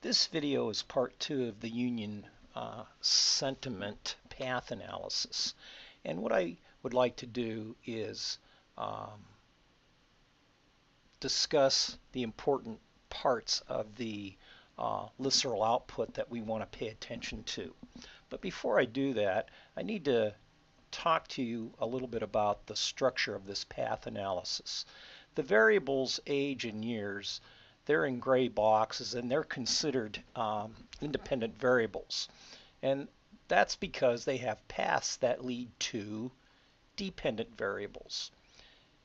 This video is part 2 of the union sentiment path analysis. And what I would like to do is discuss the important parts of the lisseral output that we want to pay attention to. But before I do that, I need to talk to you a little bit about the structure of this path analysis. The variables age and years, they're in gray boxes and they're considered independent variables. And that's because they have paths that lead to dependent variables.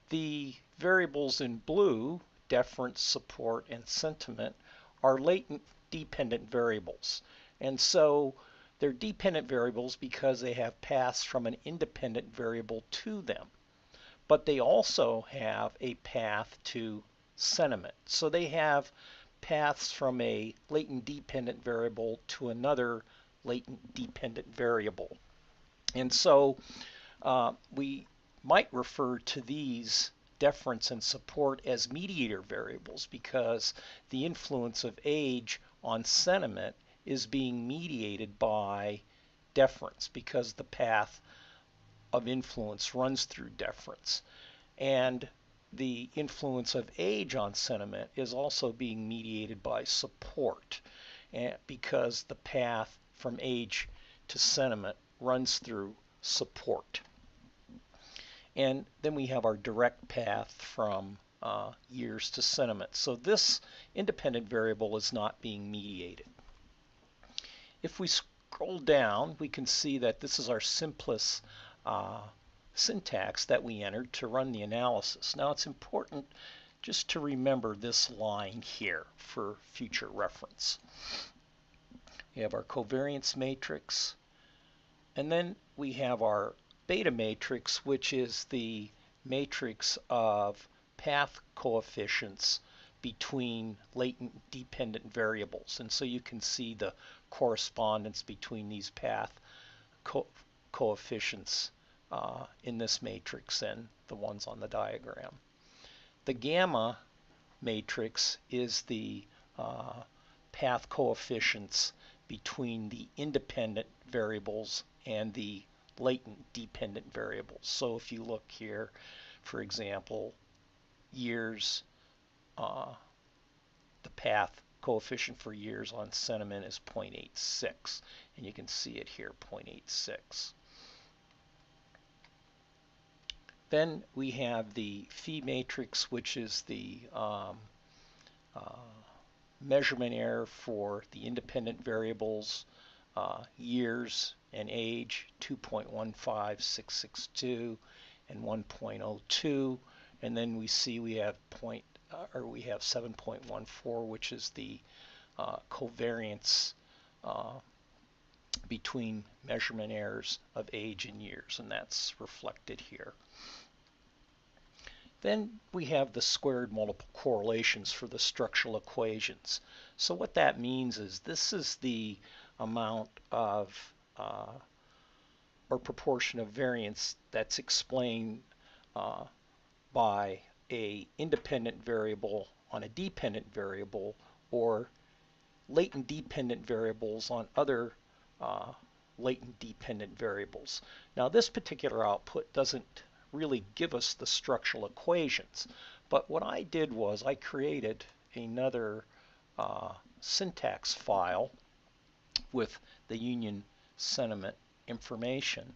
The variables in blue, deference, support, and sentiment, are latent dependent variables. And so they're dependent variables because they have paths from an independent variable to them. But they also have a path to sentiment. So they have paths from a latent dependent variable to another latent dependent variable. And so we might refer to these deference and support as mediator variables because the influence of age on sentiment is being mediated by deference because the path of influence runs through deference. And the influence of age on sentiment is also being mediated by support because the path from age to sentiment runs through support. And then we have our direct path from years to sentiment. So this independent variable is not being mediated. If we scroll down, we can see that this is our simplest syntax that we entered to run the analysis. Now it's important just to remember this line here for future reference. We have our covariance matrix, and then we have our beta matrix, which is the matrix of path coefficients between latent dependent variables. And so you can see the correspondence between these path coefficients in this matrix and the ones on the diagram. The gamma matrix is the path coefficients between the independent variables and the latent dependent variables. So if you look here, for example, years, the path coefficient for years on sentiment is 0.86, and you can see it here, 0.86. Then we have the phi matrix, which is the measurement error for the independent variables, years and age, 2.15662 and 1.02, and then we see we have 7.14, which is the covariance between measurement errors of age and years, and that's reflected here. Then we have the squared multiple correlations for the structural equations. So what that means is this is the amount of or proportion of variance that's explained by a independent variable on a dependent variable, or latent dependent variables on other latent dependent variables. Now this particular output doesn't really give us the structural equations, but what I did was I created another syntax file with the union sentiment information.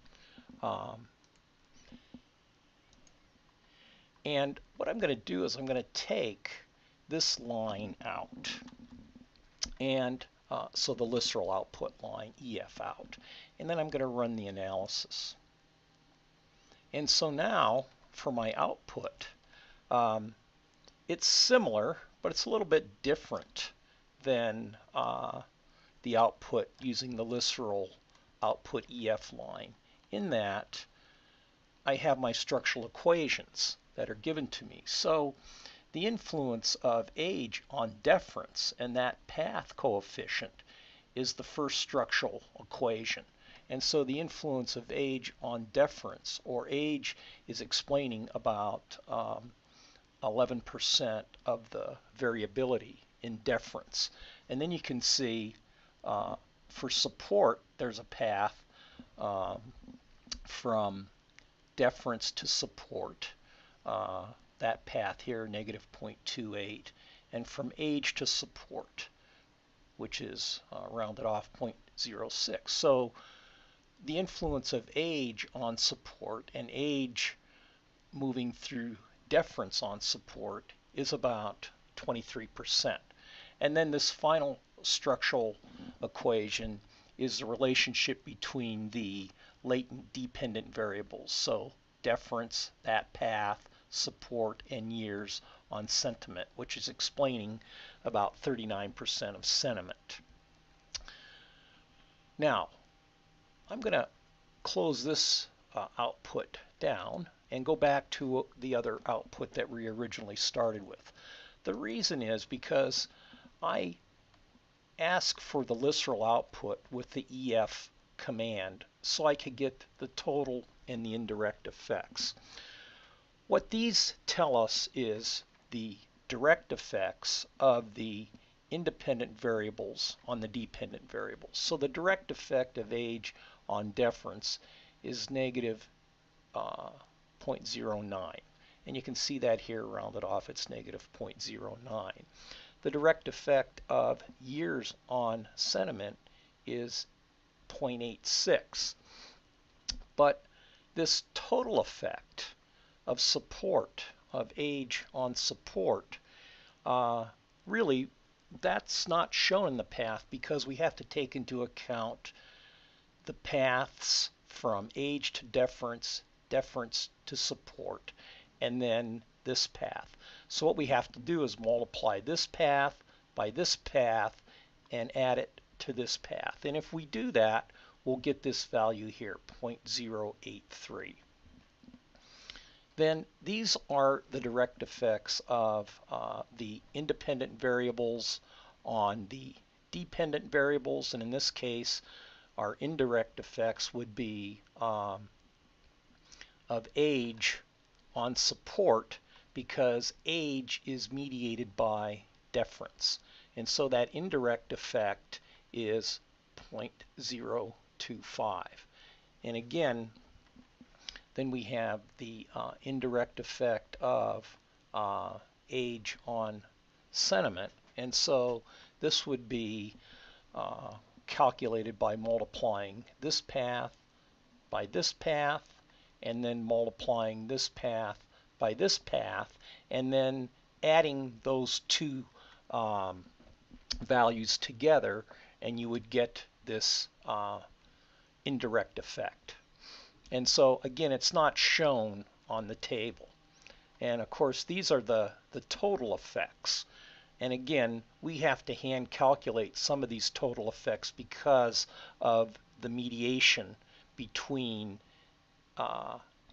And what I'm going to do is I'm going to take this line out, and so the lisseral output line, EF out, and then I'm going to run the analysis. And so now for my output, it's similar, but it's a little bit different than the output using the lisseral output EF line, in that I have my structural equations that are given to me. So the influence of age on deference and that path coefficient is the first structural equation. And so the influence of age on deference, or age is explaining about 11% of the variability in deference. And then you can see for support, there's a path um, from deference to support, that path here, negative 0.28, and from age to support, which is rounded off 0.06. So the influence of age on support and age moving through deference on support is about 23%. And then this final structural equation is the relationship between the latent dependent variables. So deference, that path, support, and years on sentiment, which is explaining about 39% of sentiment. Now, I'm going to close this output down and go back to the other output that we originally started with. The reason is because I ask for the literal output with the EF command so I could get the total and the indirect effects. What these tell us is the direct effects of the independent variables on the dependent variables. So the direct effect of age on deference is negative 0.09. And you can see that here rounded off, it's negative 0.09. The direct effect of years on sentiment is 0.86. But this total effect of support, of age on support, really that's not shown in the path because we have to take into account the paths from age to deference, deference to support, and then this path. So what we have to do is multiply this path by this path and add it to this path. And if we do that, we'll get this value here, 0.083. Then these are the direct effects of the independent variables on the dependent variables, and in this case our indirect effects would be of age on support because age is mediated by deference, and so that indirect effect is 0.025. And again, then we have the indirect effect of age on sentiment, and so this would be calculated by multiplying this path by this path, and then multiplying this path by this path, and then adding those two values together, and you would get this indirect effect. And so again, it's not shown on the table. And of course, these are the total effects. And again, we have to hand calculate some of these total effects because of the mediation between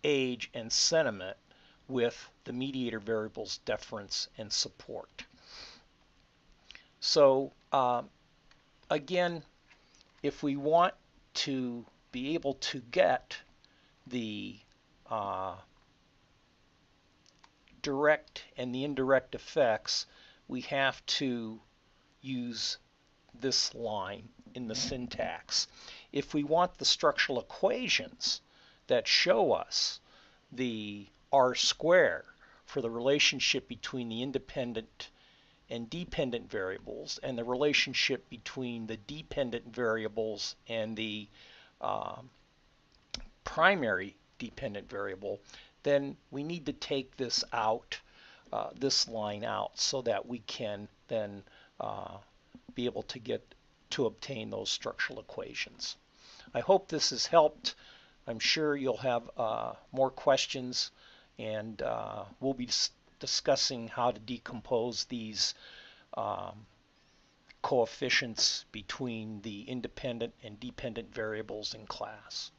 age and sentiment with the mediator variables deference and support. So again, if we want to be able to get the direct and the indirect effects, we have to use this line in the syntax. If we want the structural equations that show us the R square for the relationship between the independent and dependent variables and the relationship between the dependent variables and the primary dependent variable, then we need to take this out, this line out, so that we can then be able to obtain those structural equations. I hope this has helped. I'm sure you'll have more questions, and we'll be discussing how to decompose these coefficients between the independent and dependent variables in class.